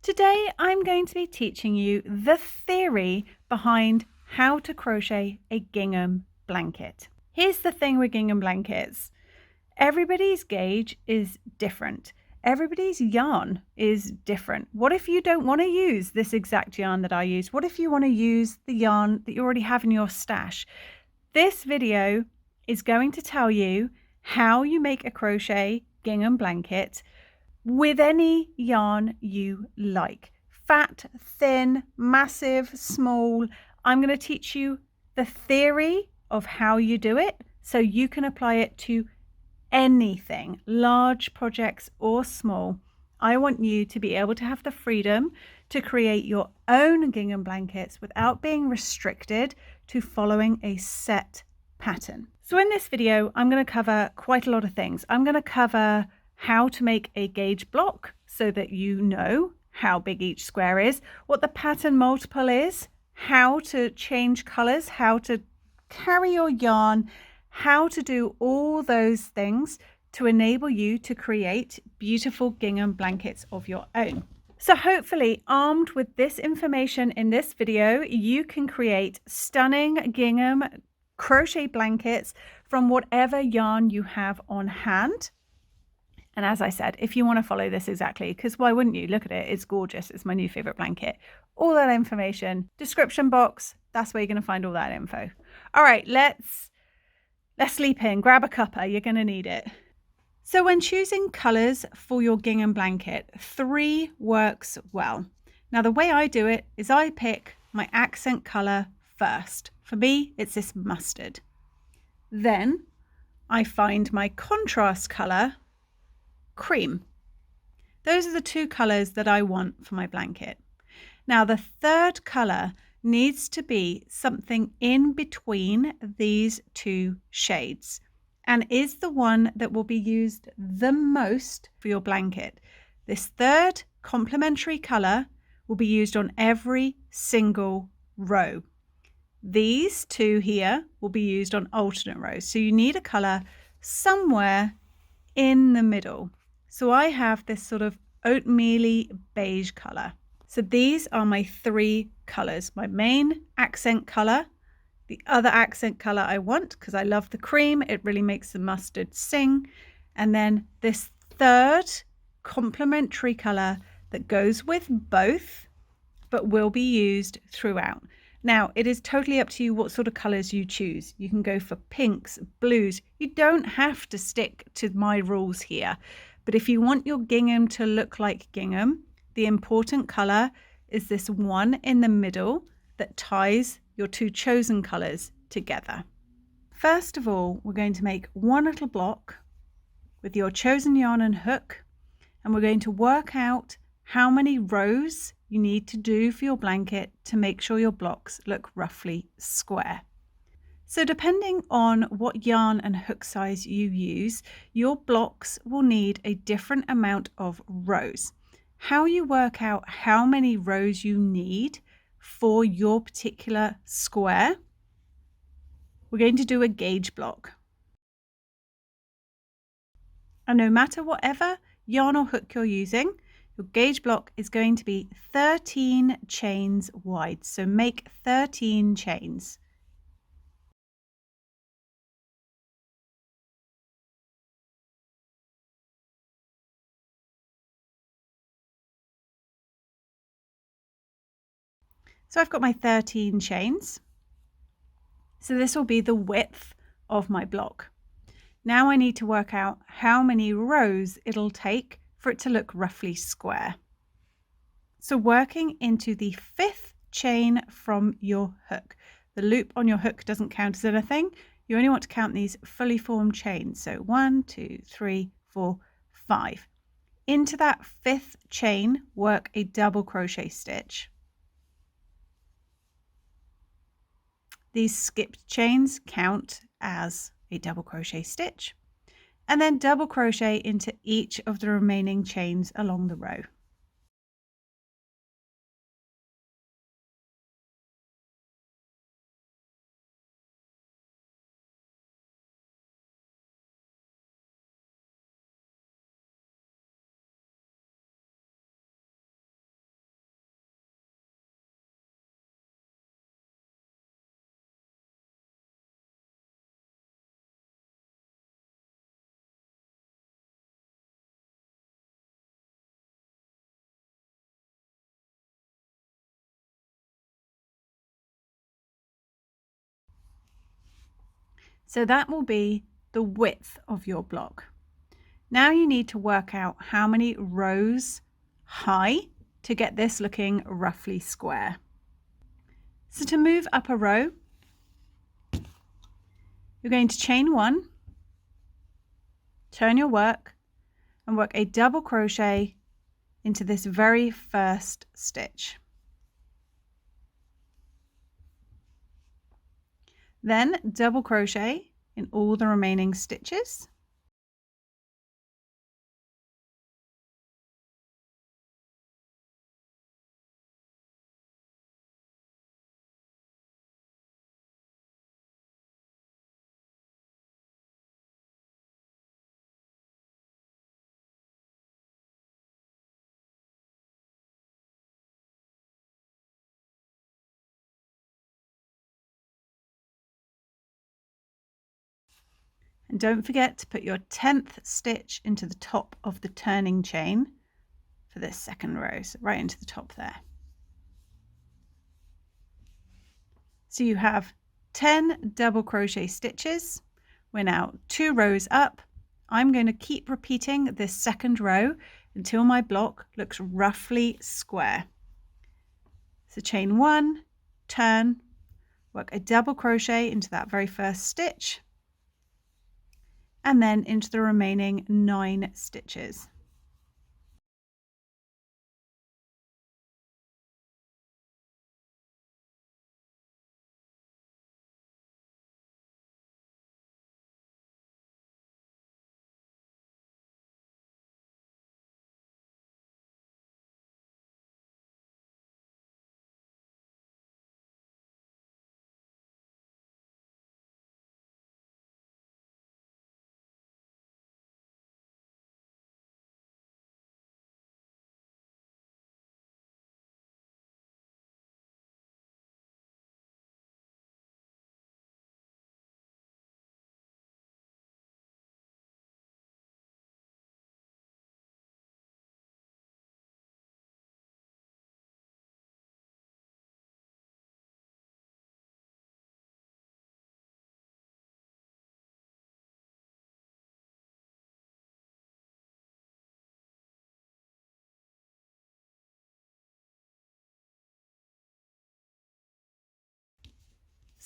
Today I'm going to be teaching you the theory behind how to crochet a gingham blanket. Here's the thing with gingham blankets. Everybody's gauge is different. Everybody's yarn is different. What if you don't want to use this exact yarn that I use? What if you want to use the yarn that you already have in your stash? This video is going to tell you how you make a crochet gingham blanket with any yarn you like. Fat, thin, massive, small. I'm going to teach you the theory of how you do it so you can apply it to anything, large projects or small. I want you to be able to have the freedom to create your own gingham blankets without being restricted to following a set pattern. So in this video, I'm going to cover quite a lot of things. I'm going to cover how to make a gauge block so that you know how big each square is, what the pattern multiple is, how to change colors, how to carry your yarn, how to do all those things to enable you to create beautiful gingham blankets of your own. So hopefully, armed with this information in this video, you can create stunning gingham crochet blankets from whatever yarn you have on hand. And as I said, if you want to follow this exactly, because why wouldn't you? Look at it. It's gorgeous. It's my new favorite blanket. All that information, description box, that's where you're going to find all that info. All right, let's sleep in. Grab a cuppa. You're going to need it. So when choosing colors for your gingham blanket, 3 works well. Now, the way I do it is I pick my accent color first. For me, it's this mustard. Then I find my contrast color, cream. Those are the 2 colors that I want for my blanket. Now the 3rd color needs to be something in between these 2 shades and is the one that will be used the most for your blanket. This 3rd complementary color will be used on every single row. These 2 here will be used on alternate rows. So you need a color somewhere in the middle. So I have this sort of oatmeal-y beige color. So these are my 3 colors. My main accent color, the other accent color I want because I love the cream. It really makes the mustard sing. And then this 3rd complementary color that goes with both, but will be used throughout. Now, it is totally up to you what sort of colors you choose. You can go for pinks, blues. You don't have to stick to my rules here. But if you want your gingham to look like gingham, the important color is this one in the middle that ties your 2 chosen colors together. First of all, we're going to make one little block with your chosen yarn and hook, and we're going to work out how many rows you need to do for your blanket to make sure your blocks look roughly square. So depending on what yarn and hook size you use, your blocks will need a different amount of rows. How you work out how many rows you need for your particular square, we're going to do a gauge block. And no matter whatever yarn or hook you're using, your gauge block is going to be 13 chains wide. So make 13 chains. So I've got my 13 chains. So this will be the width of my block. Now I need to work out how many rows it'll take for it to look roughly square. So working into the 5th chain from your hook. The loop on your hook doesn't count as anything. You only want to count these fully formed chains. So 1, 2, 3, 4, 5. Into that 5th chain, work a double crochet stitch. These skipped chains count as a double crochet stitch, and then double crochet into each of the remaining chains along the row. So that will be the width of your block. Now you need to work out how many rows high to get this looking roughly square. So to move up a row, you're going to chain 1, turn your work, and work a double crochet into this very first stitch. Then double crochet in all the remaining stitches. And don't forget to put your 10th stitch into the top of the turning chain for this second row, so right into the top there. So you have 10 double crochet stitches. We're now 2 rows up. I'm going to keep repeating this second row until my block looks roughly square. So chain 1, turn, work a double crochet into that very first stitch, and then into the remaining 9 stitches.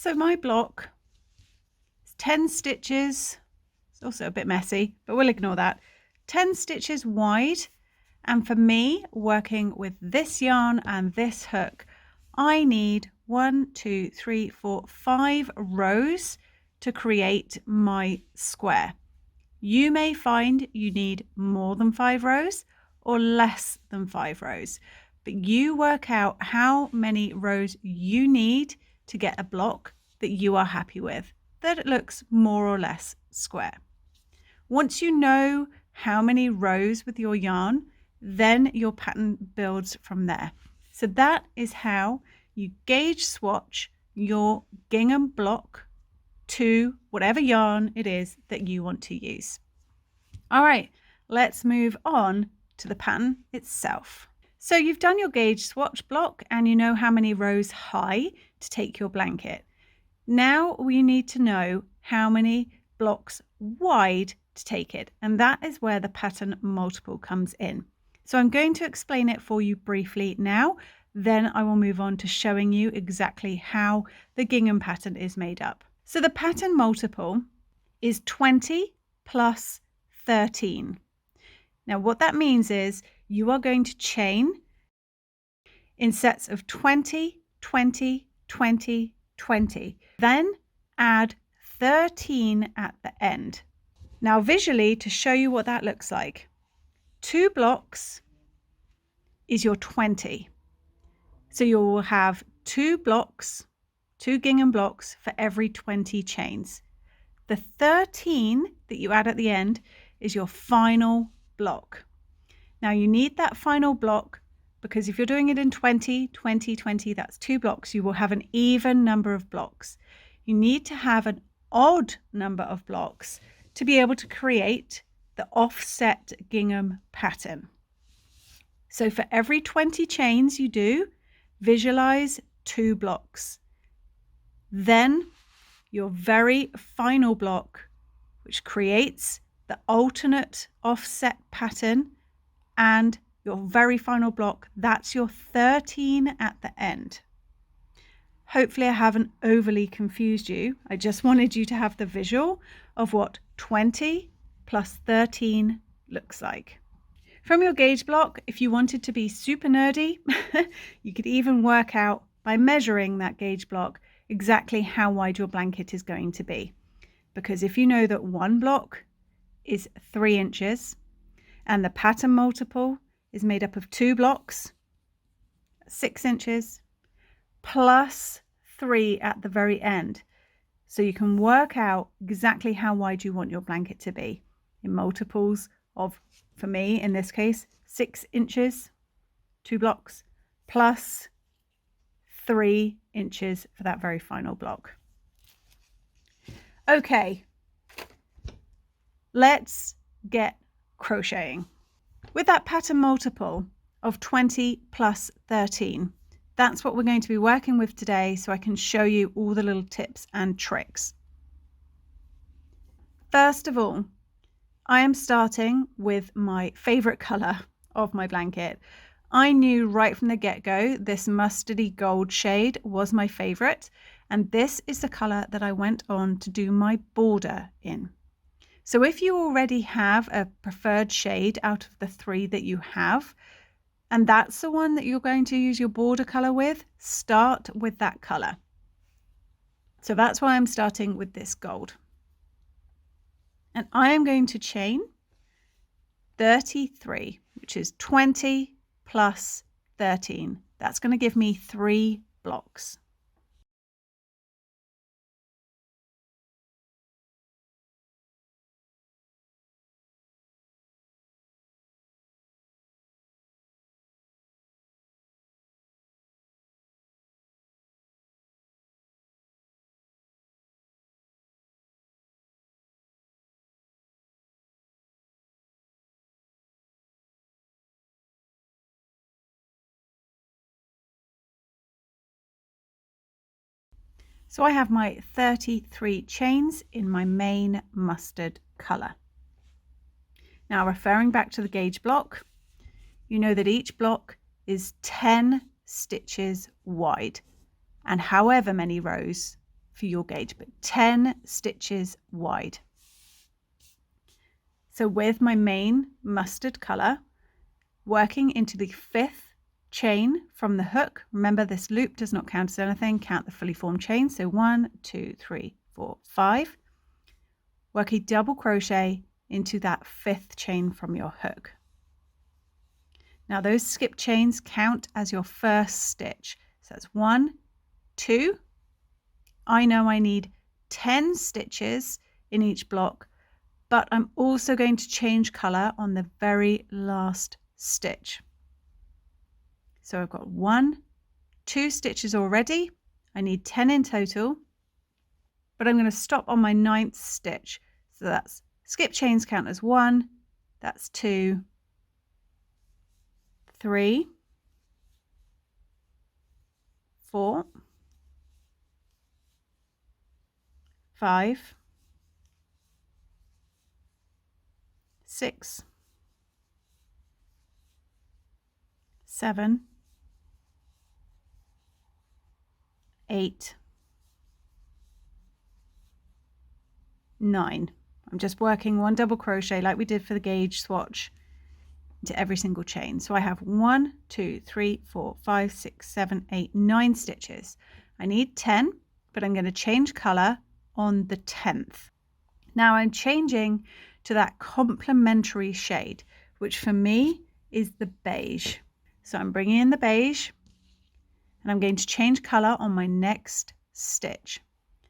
So my block is 10 stitches. It's also a bit messy, but we'll ignore that. 10 stitches wide. And for me, working with this yarn and this hook, I need 1, 2, 3, 4, 5 rows to create my square. You may find you need more than 5 rows or less than 5 rows, but you work out how many rows you need to get a block that you are happy with, that it looks more or less square. Once you know how many rows with your yarn, then your pattern builds from there. So that is how you gauge swatch your gingham block to whatever yarn it is that you want to use. All right, let's move on to the pattern itself. So you've done your gauge swatch block and you know how many rows high to take your blanket. Now we need to know how many blocks wide to take it, and that is where the pattern multiple comes in. So I'm going to explain it for you briefly now, then I will move on to showing you exactly how the gingham pattern is made up. So the pattern multiple is 20 plus 13. Now what that means is you are going to chain in sets of 20, 20, 20, 20, then add 13 at the end. Now visually, to show you what that looks like, 2 blocks is your 20. So you will have 2 blocks, 2 gingham blocks for every 20 chains. The 13 that you add at the end is your final block. Now you need that final block because if you're doing it in 20, 20, 20, that's 2 blocks. You will have an even number of blocks. You need to have an odd number of blocks to be able to create the offset gingham pattern. So for every 20 chains you do, visualize 2 blocks. Then your very final block, which creates the alternate offset pattern, and your very final block, that's your 13 at the end. Hopefully I haven't overly confused you. I just wanted you to have the visual of what 20 plus 13 looks like. From your gauge block, if you wanted to be super nerdy, you could even work out by measuring that gauge block exactly how wide your blanket is going to be. Because if you know that one block is 3 inches and the pattern multiple is made up of 2 blocks, 6 inches, plus 3 at the very end. So you can work out exactly how wide you want your blanket to be in multiples of, for me in this case, 6 inches, 2 blocks, plus 3 inches for that very final block. Okay, let's get crocheting. With that pattern multiple of 20 plus 13, that's what we're going to be working with today, so I can show you all the little tips and tricks. First of all, I am starting with my favorite color of my blanket. I knew right from the get-go this mustardy gold shade was my favorite, and this is the color that I went on to do my border in. So if you already have a preferred shade out of the 3 that you have, and that's the one that you're going to use your border color with, start with that color. So that's why I'm starting with this gold. And I am going to chain 33, which is 20 plus 13. That's going to give me 3 blocks. So I have my 33 chains in my main mustard color. Now, referring back to the gauge block, you know that each block is 10 stitches wide, and however many rows for your gauge, but 10 stitches wide. So with my main mustard color, working into the 5th chain from the hook. Remember, this loop does not count as anything. Count the fully formed chain. So 1, 2, 3, 4, 5. Work a double crochet into that 5th chain from your hook. Now those skip chains count as your first stitch. So that's 1, 2. I know I need 10 stitches in each block, but I'm also going to change color on the very last stitch. So I've got 1, 2 stitches already. I need 10 in total, but I'm going to stop on my 9th stitch. So that's skip chains count as 1, that's 2, 3, 4, 5, 6, 7, 8, 9. I'm just working 1 double crochet like we did for the gauge swatch into every single chain. So I have 1, 2, 3, 4, 5, 6, 7, 8, 9 stitches. I need 10, but I'm going to change color on the 10th. Now I'm changing to that complementary shade, which for me is the beige. So I'm bringing in the beige, and I'm going to change color on my next stitch.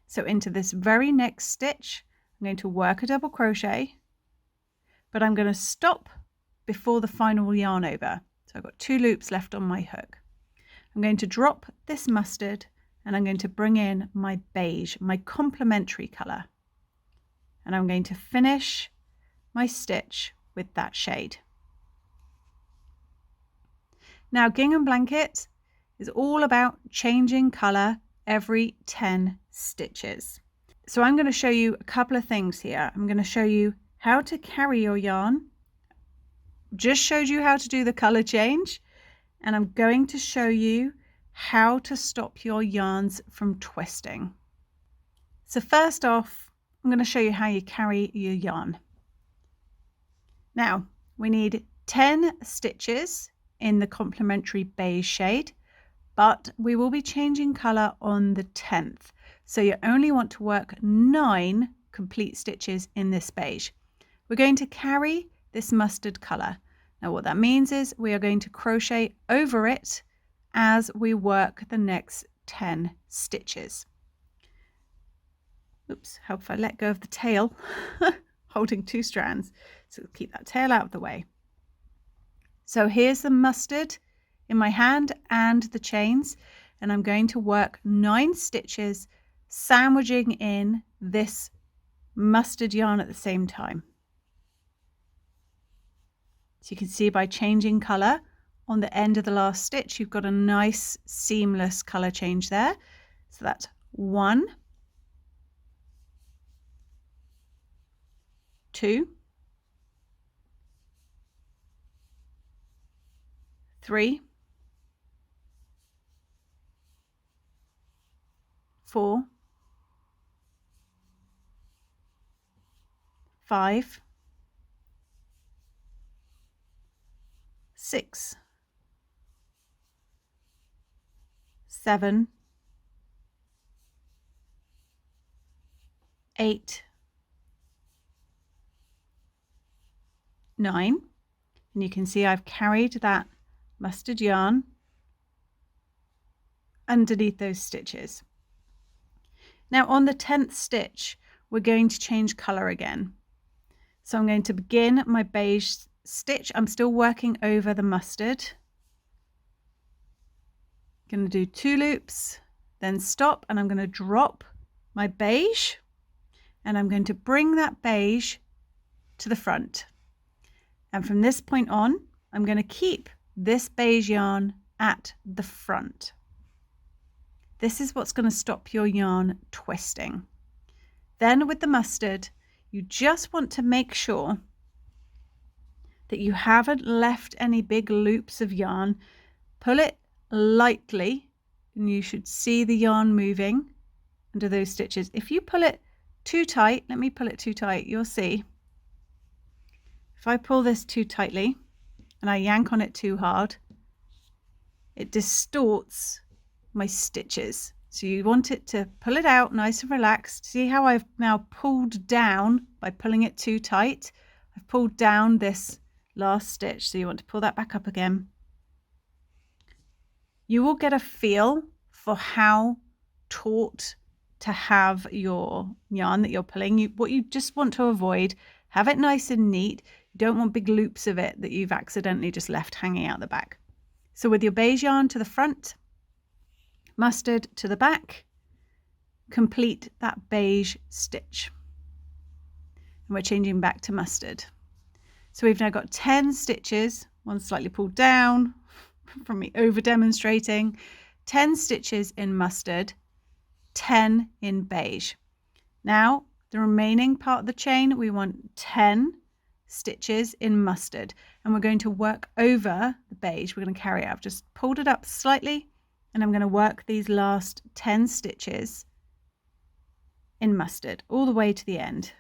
So into this very next stitch, I'm going to work a double crochet, but I'm going to stop before the final yarn over. So I've got 2 loops left on my hook. I'm going to drop this mustard, and I'm going to bring in my beige, my complementary color. And I'm going to finish my stitch with that shade. Now, gingham blanket is all about changing color every 10 stitches. So I'm going to show you a couple of things here. I'm going to show you how to carry your yarn. Just showed you how to do the color change, and I'm going to show you how to stop your yarns from twisting. So first off, I'm going to show you how you carry your yarn. Now, we need 10 stitches in the complementary beige shade, but we will be changing color on the 10th. So you only want to work 9 complete stitches in this beige. We're going to carry this mustard color. Now what that means is we are going to crochet over it as we work the next 10 stitches. Oops, how if I let go of the tail, holding 2 strands. So keep that tail out of the way. So here's the mustard in my hand and the chains, and I'm going to work 9 stitches sandwiching in this mustard yarn at the same time. So you can see by changing color on the end of the last stitch, you've got a nice seamless color change there. So that's 1, 2, 3, 4, 5, 6, 7, 8, 9, and you can see I've carried that mustard yarn underneath those stitches. Now on the 10th stitch, we're going to change color again. So I'm going to begin my beige stitch. I'm still working over the mustard. I'm going to do 2 loops, then stop, and I'm going to drop my beige, and I'm going to bring that beige to the front. And from this point on, I'm going to keep this beige yarn at the front. This is what's going to stop your yarn twisting. Then with the mustard, you just want to make sure that you haven't left any big loops of yarn. Pull it lightly, and you should see the yarn moving under those stitches. If you pull it too tight, let me pull it too tight, you'll see. If I pull this too tightly and I yank on it too hard, it distorts my stitches. So you want it to pull it out nice and relaxed. See how I've now pulled down by pulling it too tight? I've pulled down this last stitch, so you want to pull that back up again. You will get a feel for how taut to have your yarn that you're pulling. What you just want to avoid, have it nice and neat. You don't want big loops of it that you've accidentally just left hanging out the back. So with your beige yarn to the front, mustard to the back, complete that beige stitch. And we're changing back to mustard. So we've now got 10 stitches, one slightly pulled down from me over demonstrating, 10 stitches in mustard, 10 in beige. Now the remaining part of the chain, we want 10 stitches in mustard, and we're going to work over the beige. We're going to carry it. I've just pulled it up slightly, and I'm going to work these last 10 stitches in mustard all the way to the end.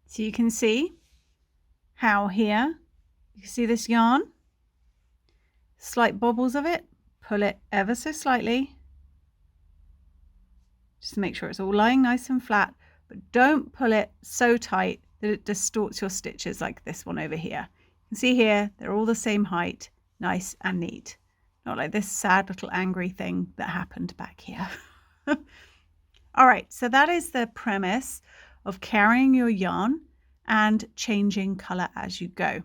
So you can see how here, you can see this yarn, slight bobbles of it, pull it ever so slightly, just to make sure it's all lying nice and flat, but don't pull it so tight that it distorts your stitches like this one over here. You can see here, they're all the same height, nice and neat. Not like this sad little angry thing that happened back here. All right, so that is the premise of carrying your yarn and changing color as you go.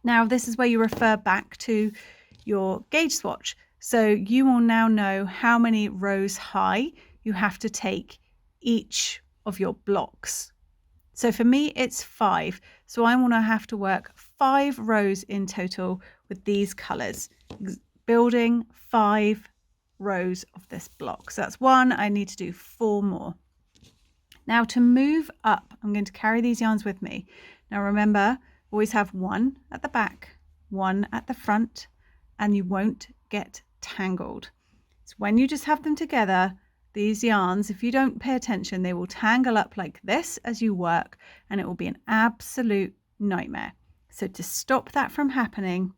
Now, this is where you refer back to your gauge swatch. So you will now know how many rows high you have to take each of your blocks. So for me, it's 5. So I want to have to work 5 rows in total with these colors, building 5 rows of this block. So that's 1. I need to do 4 more. Now to move up, I'm going to carry these yarns with me. Now remember, always have 1 at the back, 1 at the front, and you won't get tangled. So when you just have them together, these yarns, if you don't pay attention, they will tangle up like this as you work, and it will be an absolute nightmare. So to stop that from happening,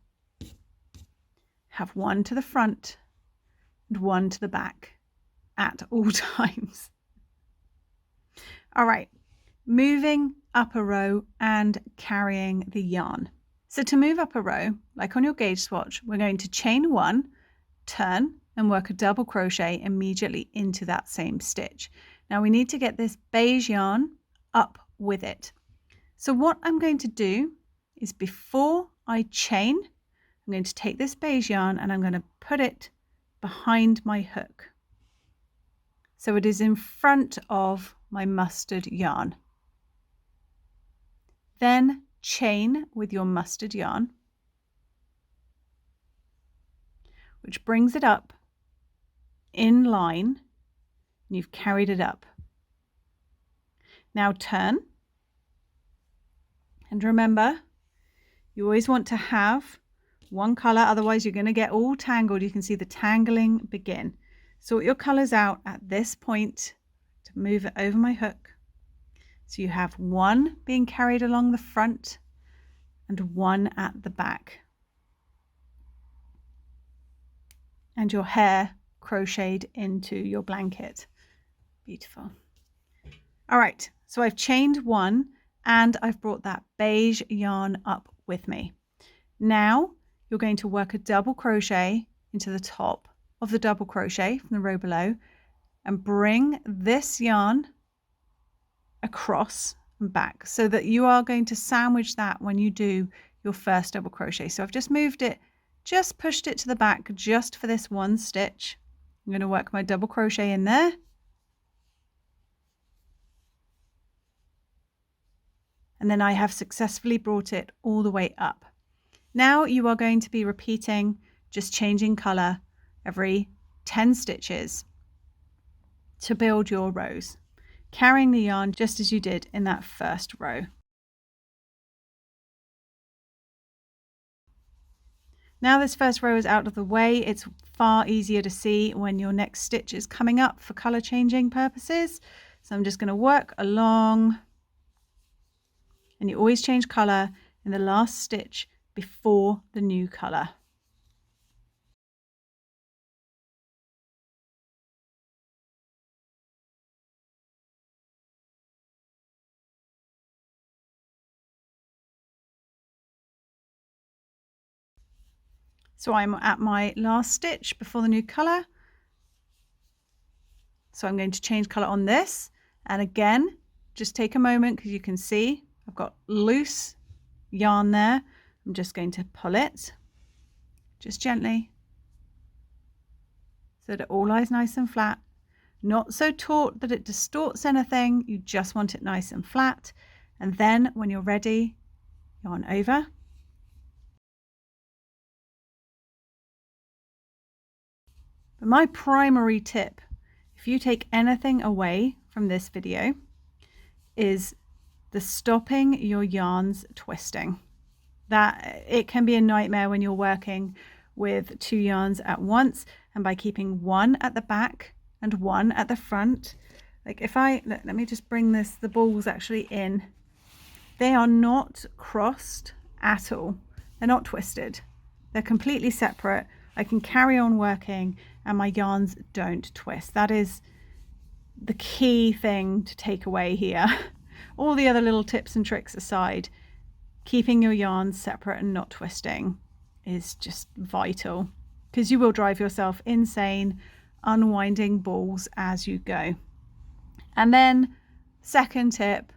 have 1 to the front and 1 to the back at all times. All right, moving up a row and carrying the yarn. So to move up a row, like on your gauge swatch, we're going to chain 1, turn, and work a double crochet immediately into that same stitch. Now we need to get this beige yarn up with it. So what I'm going to do is, before I chain, I'm going to take this beige yarn and I'm going to put it behind my hook. So it is in front of my mustard yarn. Then chain with your mustard yarn, which brings it up in line, and you've carried it up. Now turn, and remember, you always want to have 1 color, otherwise you're going to get all tangled. You can see the tangling begin. Sort your colors out at this point to move it over my hook. So you have 1 being carried along the front and 1 at the back. And your hair crocheted into your blanket. Beautiful. All right, so I've chained 1 and I've brought that beige yarn up with me. Now you're going to work a double crochet into the top of the double crochet from the row below and bring this yarn across and back, so that you are going to sandwich that when you do your first double crochet. So I've just moved it, just pushed it to the back just for this 1 stitch. I'm going to work my double crochet in there. And then I have successfully brought it all the way up. Now you are going to be repeating, just changing color every 10 stitches to build your rows, carrying the yarn just as you did in that first row. Now this first row is out of the way, it's far easier to see when your next stitch is coming up for color changing purposes. So I'm just going to work along, and you always change color in the last stitch before the new color. So I'm at my last stitch before the new color. So I'm going to change color on this. And again, just take a moment, because you can see I've got loose yarn there. I'm just going to pull it just gently so that it all lies nice and flat. Not so taut that it distorts anything. You just want it nice and flat. And then when you're ready, yarn over. But my primary tip, if you take anything away from this video, is the stopping your yarns twisting. That it can be a nightmare when you're working with 2 yarns at once, and by keeping 1 at the back and 1 at the front, like if I let me just bring the balls actually in, they are not crossed at all. They're not twisted. They're completely separate. I can carry on working and my yarns don't twist. That is the key thing to take away here. all the other little tips and tricks aside, keeping your yarns separate and not twisting is just vital, because you will drive yourself insane unwinding balls as you go. And then second tip,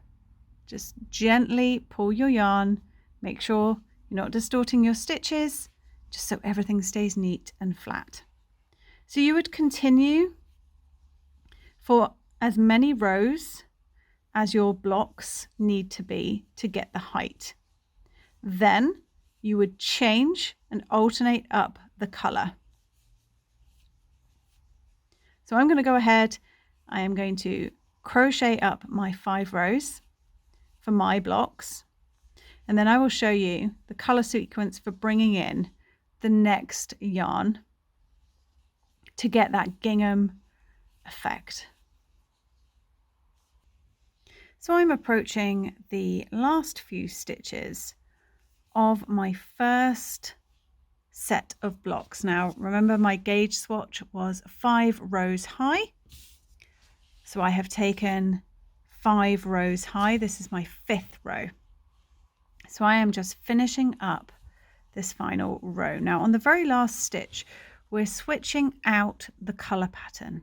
just gently pull your yarn, make sure you're not distorting your stitches, just so everything stays neat and flat. So you would continue for as many rows as your blocks need to be to get the height. Then you would change and alternate up the color. So I'm going to go ahead, I am going to crochet up my 5 rows for my blocks, and then I will show you the color sequence for bringing in the next yarn to get that gingham effect. So I'm approaching the last few stitches of my first set of blocks. Now remember, my gauge swatch was 5 rows high, so I have taken 5 rows high. This is my 5th row, so I am just finishing up this final row. Now on the very last stitch, we're switching out the color pattern,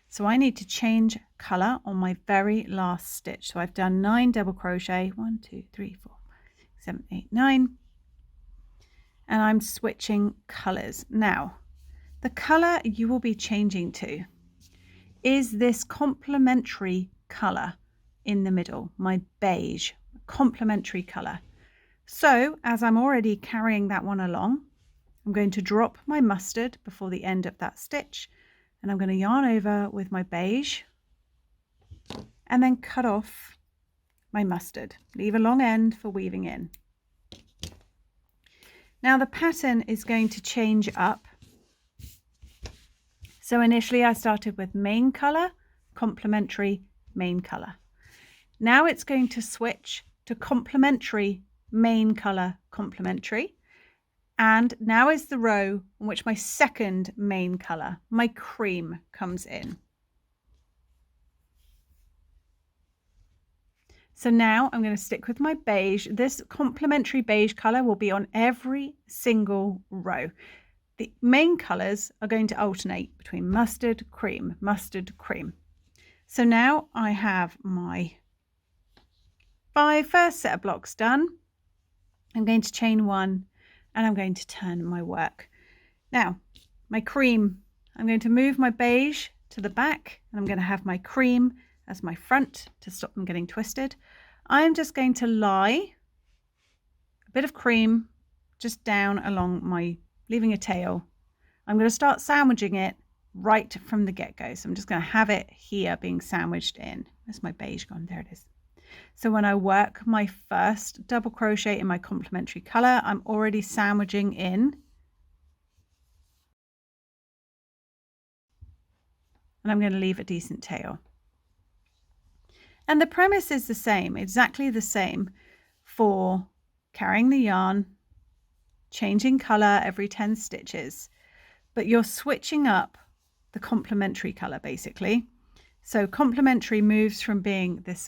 so I need to change color on my very last stitch. So I've done 9 double crochet, 1 2 3 4 7 8 9, and I'm switching colors. Now the color you will be changing to is this complementary color in the middle, my beige complementary color. So as I'm already carrying that one along, I'm going to drop my mustard before the end of that stitch, and I'm going to yarn over with my beige and then cut off my mustard. Leave a long end for weaving in. Now the pattern is going to change up. So initially I started with main color, complementary, main color. Now it's going to switch to complementary, main color, complementary. And now is the row on which my second main color, my cream, comes in. So now I'm going to stick with my beige. This complementary beige color will be on every single row. The main colors are going to alternate between mustard, cream, mustard, cream. So now I have my 5 first set of blocks done. I'm going to chain 1 and I'm going to turn my work. Now my cream, I'm going to move my beige to the back, and I'm going to have my cream as my front to stop them getting twisted. I'm just going to lie a bit of cream just down along my, leaving a tail. I'm going to start sandwiching it right from the get-go. So I'm just going to have it here being sandwiched in. Where's my beige gone? There it is. So when I work my first double crochet in my complementary color, I'm already sandwiching in. And I'm going to leave a decent tail. And the premise is the same, exactly the same for carrying the yarn, changing color every 10 stitches, but you're switching up the complementary color basically. So complementary moves from being this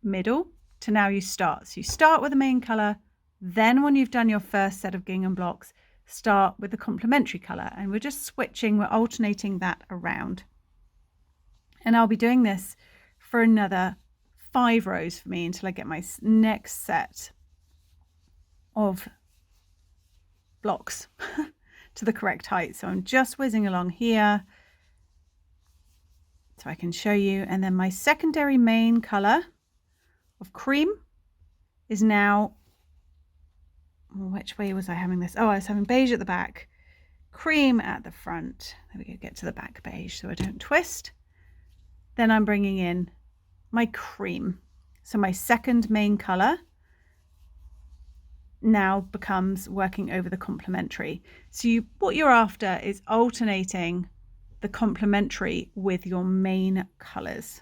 middle to now you start. So you start with the main color, then when you've done your first set of gingham blocks, start with the complementary color, and we're just switching, we're alternating that around. And I'll be doing this for another 5 rows for me until I get my next set of blocks to the correct height. So I'm just whizzing along here so I can show you. And then my secondary main color of cream is now, which way was I having this? Oh, I was having beige at the back, cream at the front. There we go, get to the back beige so I don't twist. Then I'm bringing in my cream. So my second main color now becomes working over the complementary. So what you're after is alternating the complementary with your main colors.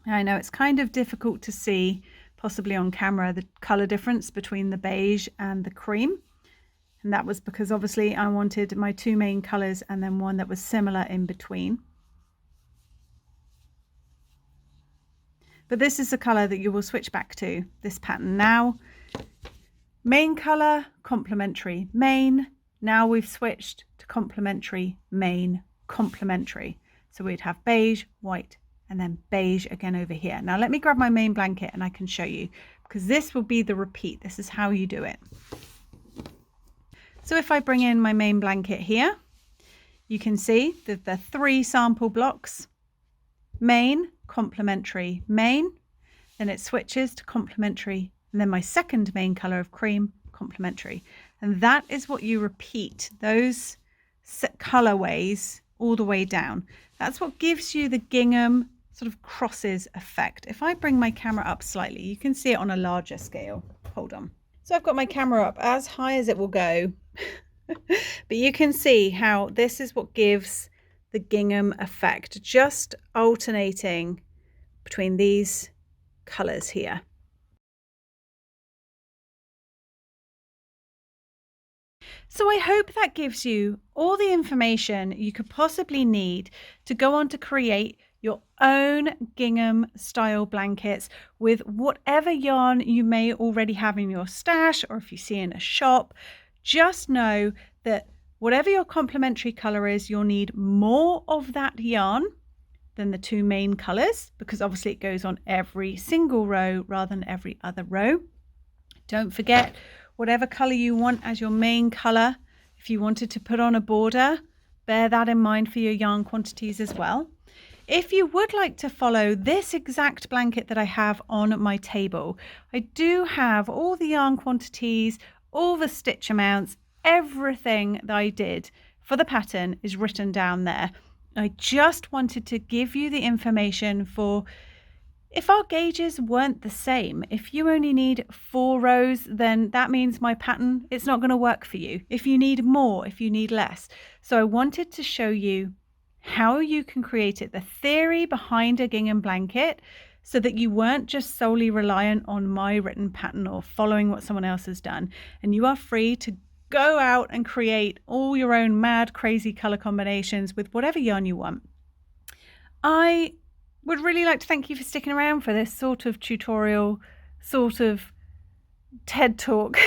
I know it's kind of difficult to see, possibly on camera, the color difference between the beige and the cream. And that was because obviously I wanted my 2 main colors and then one that was similar in between. but this is the color that you will switch back to, this pattern. Now, main color, complementary, main. Now we've switched to complementary, main, complementary. So we'd have beige, white, and then beige again over here. Now let me grab my main blanket and I can show you, because this will be the repeat. This is how you do it. So if I bring in my main blanket here, you can see that the 3 sample blocks, main, complementary, main, then it switches to complementary, and then my second main color of cream, complementary. And that is what you repeat, those colorways all the way down. That's what gives you the gingham sort of crosses effect. If I bring my camera up slightly, you can see it on a larger scale. Hold on. So I've got my camera up as high as it will go, but you can see how this is what gives the gingham effect, just alternating between these colors here. So I hope that gives you all the information you could possibly need to go on to create your own gingham style blankets with whatever yarn you may already have in your stash, or if you see in a shop. Just know that whatever your complementary color is, you'll need more of that yarn than the 2 main colors, because obviously it goes on every single row rather than every other row. Don't forget, whatever color you want as your main color, if you wanted to put on a border, bear that in mind for your yarn quantities as well. If you would like to follow this exact blanket that I have on my table, I do have all the yarn quantities, all the stitch amounts, everything that I did for the pattern is written down there. I just wanted to give you the information for if our gauges weren't the same. If you only need 4 rows, then that means my pattern, it's not going to work for you. If you need more, if you need less. So I wanted to show you how you can create it, the theory behind a gingham blanket, so that you weren't just solely reliant on my written pattern or following what someone else has done. And you are free to go out and create all your own mad, crazy color combinations with whatever yarn you want. I would really like to thank you for sticking around for this sort of tutorial, sort of TED talk.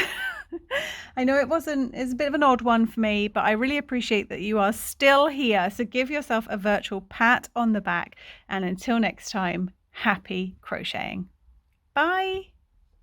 I know it's a bit of an odd one for me, but I really appreciate that you are still here. So give yourself a virtual pat on the back, and until next time, happy crocheting. Bye.